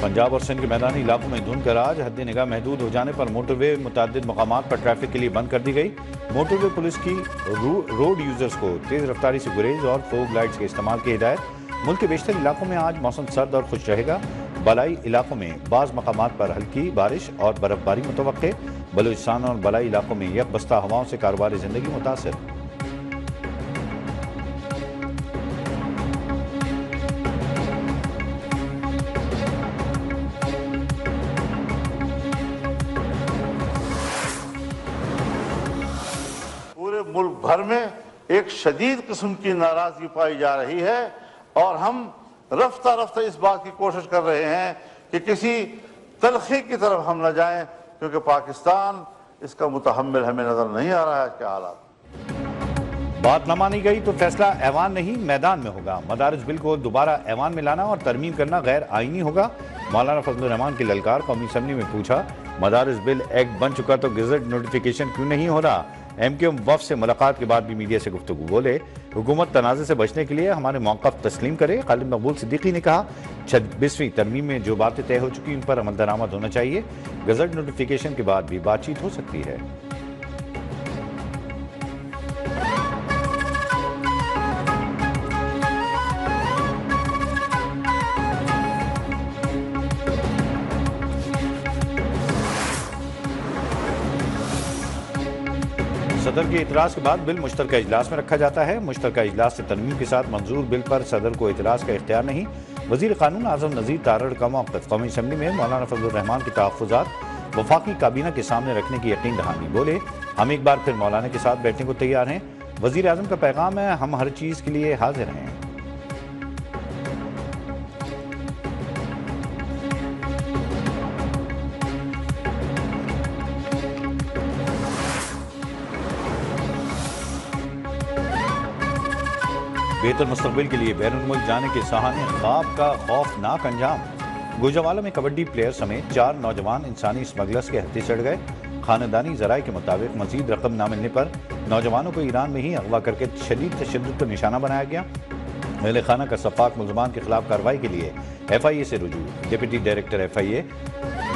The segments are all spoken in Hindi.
पंजाब और सिंध के मैदानी इलाकों में धुंध का राज, हद निगाह महदूद हो जाने पर मोटरवे मुतअद्दिद मकामात पर ट्रैफिक के लिए बंद कर दी गई। मोटरवे पुलिस की रोड यूजर्स को तेज रफ्तारी से गुरेज और फोग लाइट्स के इस्तेमाल की हिदायत। मुल्क के बेशतर इलाकों में आज मौसम सर्द और खुश रहेगा। बलाई इलाकों में बाज़ मकामात पर हल्की बारिश और बर्फबारी मुतवक्के। बलूचिस्तान और बलाई इलाकों में यकबस्ता हवाओं से कारोबारी जिंदगी मुतासर। पूरे मुल्क भर में एक शदीद किस्म की नाराजगी पाई जा रही है और हम रफ्ता रफ्ता इस बात की कोशिश कर रहे हैं कि किसी तलखी की तरफ हम न जाएं, क्योंकि पाकिस्तान इसका मुतहम्मिल हमें नजर नहीं आ रहा है। क्या हालात बात न मानी गई तो फैसला ऐवान नहीं मैदान में होगा। मदारिस बिल को दोबारा ऐवान में लाना और तरमीम करना गैर आईनी होगा। मौलाना फजलुर रहमान की ललकार। कौमी असम्बली में पूछा, मदारिस बिल एक्ट बन चुका तो गजट नोटिफिकेशन क्यों नहीं हो रहा। MQM वफ़द से मुलाकात के बाद भी मीडिया से गुफ्तगू। बोले, हुकूमत तनाज़े से बचने के लिए हमारे मौक़िफ़ तस्लीम करे। खालिद मकबूल सिद्दीकी ने कहा, 26वीं तरमीम में जो बातें तय हो चुकी उन पर अमल दरामद होना चाहिए। गजट नोटिफिकेशन के बाद भी बातचीत हो सकती है। सदर के इतराज़ के बाद बिल मुश्तरका इजलास में रखा जाता है। मुश्तरका इजलास से तरमीम के साथ मंजूर बिल पर सदर को इतराज़ का इख्तियार नहीं। वज़ीर क़ानून आज़म नज़ीर तारड़ का मौक़िफ़। कौमी असम्बली में मौलाना फजलुर रहमान के तहफ़्फ़ुज़ात वफ़ाक़ी काबीना के सामने रखने की यकीन दहानी। बोले, हम एक बार फिर मौलाना के साथ बैठने को तैयार हैं। वज़ीर आज़म का पैगाम है, हम हर चीज़ के लिए हाजिर हैं। बेहतर मुस्तक़बिल के लिए बैरून मुल्क जाने के सहाने ख्वाब का खौफनाक अंजाम। गुजरावाला में कबड्डी प्लेयर समेत 4 नौजवान इंसानी स्मगलर्स के हत्थे चढ़ गए। खानदानी ज़राए के मुताबिक मजीद रकम न मिलने पर नौजवानों को ईरान में ही अगवा करके शदीद तशद्दुद को निशाना बनाया गया। अहले खाना का सफ़ाक मुल्ज़मान के खिलाफ कार्रवाई के लिए FIA से रुजू। डिप्टी डायरेक्टर FIA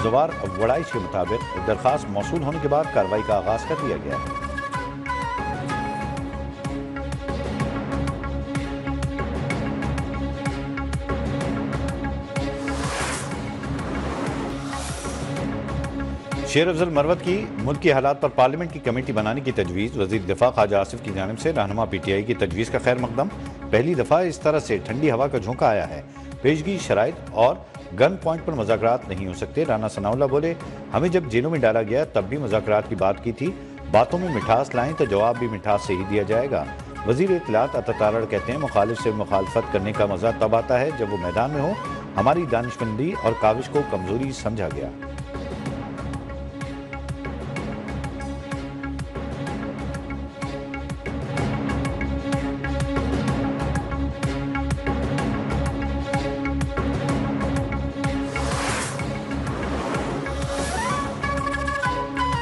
ज़वार वड़ाइश के मुताबिक दरख्वास्त मौसूल होने के बाद कार्रवाई का आगाज़ कर दिया गया है। शेर अफजल मरवत की मुल्क के हालात पर पार्लियामेंट की कमेटी बनाने की तजवीज़। वज़ीर दिफा ख्वाजा आसिफ की जानिब से रहनुमा PTI की तजवीज़ का खैर मकदम। पहली दफ़ा इस तरह से ठंडी हवा का झोंका आया है। पेशगी शराइत और गन पॉइंट पर मुज़ाकरात नहीं हो सकते। राना सनाउल्लाह बोले, हमें जब जेलों में डाला गया तब भी मुज़ाकरात की बात की थी। बातों में मिठास लाएं तो जवाब भी मिठास से ही दिया जाएगा। वज़ीर इत्तलात अता तारड़ कहते हैं, मुखालिफ से मुखालफत करने का मज़ा तब आता है जब वो मैदान में हो। हमारी दानिशमंदी और काविश को कमज़ोरी समझा गया।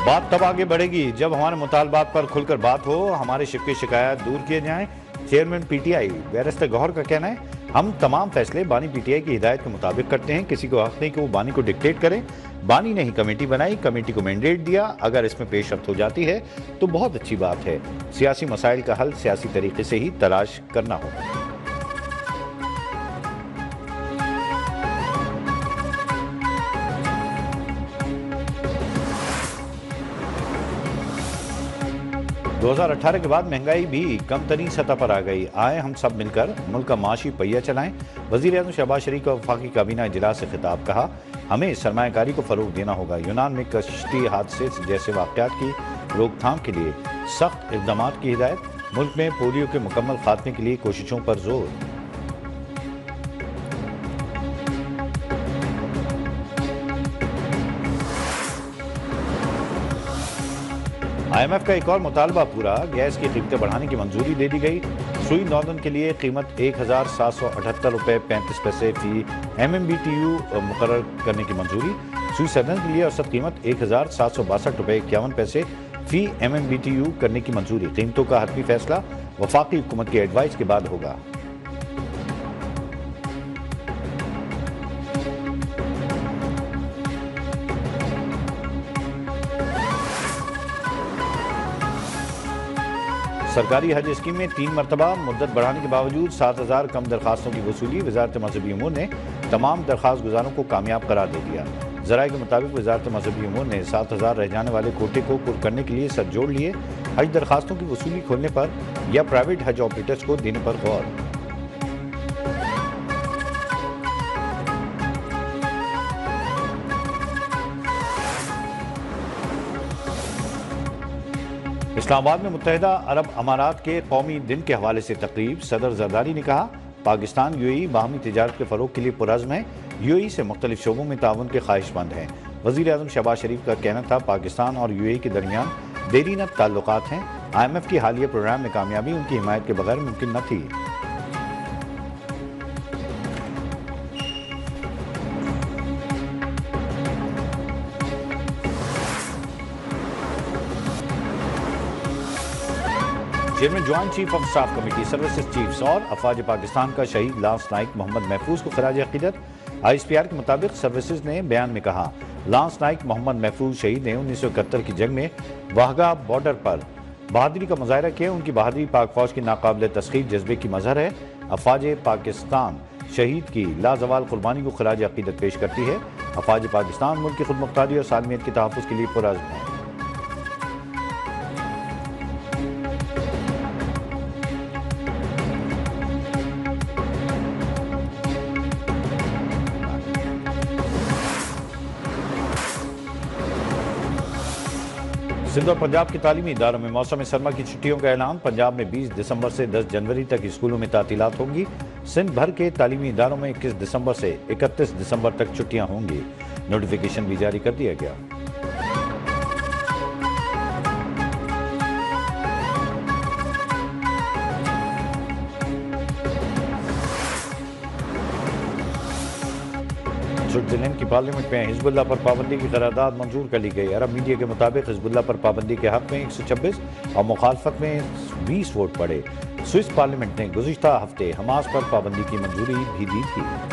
बात तब आगे बढ़ेगी जब हमारे मुतालबात पर खुलकर बात हो, हमारे शिकायत दूर किए जाएं। चेयरमैन PTI बैरिस्टर गौहर का कहना है, हम तमाम फैसले बानी PTI की हिदायत के मुताबिक करते हैं। किसी को हक नहीं कि वो बानी को डिक्टेट करे। बानी ने ही कमेटी बनाई, कमेटी को मैंडेट दिया। अगर इसमें पेशरफ्त हो जाती है तो बहुत अच्छी बात है। सियासी मसाइल का हल सियासी तरीके से ही तलाश करना होगा। दो 2018 के बाद महंगाई भी कम तरीन सतह पर आ गई। आए हम सब मिलकर मुल्क का माशी पहिया चलाएं। वज़ीर आज़म शहबाज शरीफ का वफाकी काबीना इजलास से खिताब। कहा, हमें सरमायाकारी को फ़रोग देना होगा। यूनान में कश्ती हादसे जैसे वाक़यात की रोकथाम के लिए सख्त इक़दाम की हिदायत। मुल्क में पोलियो के मुकम्मल खात्मे के लिए कोशिशों पर जोर। IMF का एक और मुतालबा पूरा। गैस की कीमतें बढ़ाने की मंजूरी दे दी गई। सुई नॉर्दर्न के लिए कीमत 1778 रुपये 35 पैसे फी MMBTU मुकर्रर करने की मंजूरी। सुई सदर्न के लिए औसत कीमत 1762 रुपये 51 पैसे फी MMBTU करने की मंजूरी। कीमतों का हतमी फैसला वफाकी हुकूमत की एडवाइस के बाद होगा। सरकारी हज स्कीम में 3 मरतबा मुद्दत बढ़ाने के बावजूद 7,000 कम दरखास्तों की वसूली। वजारत मजहबी उमूर ने तमाम दरखास्त गुजारों को कामयाब करार दे दिया। ज़राए के मुताबिक वजारत मजहबी उमूर ने 7,000 रह जाने वाले कोटे को पुर करने के लिए सर जोड़ लिए। हज दरखास्तों की वसूली खोलने पर या प्राइवेट हज ऑपरेटर्स को देने पर गौर। इस्लामाबाद में मुत्तहिदा अरब अमारात के कौमी दिन के हवाले से तकरीब। सदर जरदारी ने कहा, पाकिस्तान यूएई बाहमी तिजारत के फ़रोग के लिए पुरज़्म है। यूएई से मुख्तलिफ शोबों में ताउन के ख्वाहिशमंद हैं। वज़ीर आज़म शहबाज शरीफ का कहना था, पाकिस्तान और यूएई के दरमियान देरीना ताल्लुकात हैं। IMF की हालिया प्रोग्राम में कामयाबी उनकी हिमायत के बगैर मुमकिन न थी। Chairman joint chief of staff committee services chiefs और अफवाज पाकिस्तान का शहीद लांस नाइक मोहम्मद महफूज को खराज अकीदत। ISPR के मुताबिक सर्विसेज ने बयान में कहा, लांस नाइक मोहम्मद महफूज शहीद ने 1971 की जंग में वाहगा बॉर्डर पर बहादुरी का मुजाहरा किया। उनकी बहादुरी पाक फौज की नाकाबिल तस्खीर जज्बे की मजहर है। अफवाज पाकिस्तान शहीद की लाजवाल कुर्बानी को खराज अकीदत पेश करती है। अफवाज पाकिस्तान मुल्क की खुद मुख्तारी और सालमियत के तहफ़्फ़ुज़ के लिए पुरज़्म है। सिंध और पंजाब के तालीमी इदारों में मौसम सरमा की छुट्टियों का ऐलान। पंजाब में 20 दिसंबर से 10 जनवरी तक स्कूलों में तातीलात होंगी। सिंध भर के तालीमी इदारों में 21 दिसंबर से 31 दिसंबर तक छुट्टियां होंगी। नोटिफिकेशन भी जारी कर दिया गया। स्विट्जरलैंड की पार्लियामेंट में हिजबुल्लाह पर पाबंदी की करारदाद मंजूर कर ली गई। अरब मीडिया के मुताबिक हिजबुल्लाह पर पाबंदी के हक में 126 और मुखालफत में 20 वोट पड़े। स्विस पार्लियामेंट ने गुज़िश्ता हफ्ते हमास पर पाबंदी की मंजूरी भी दी थी।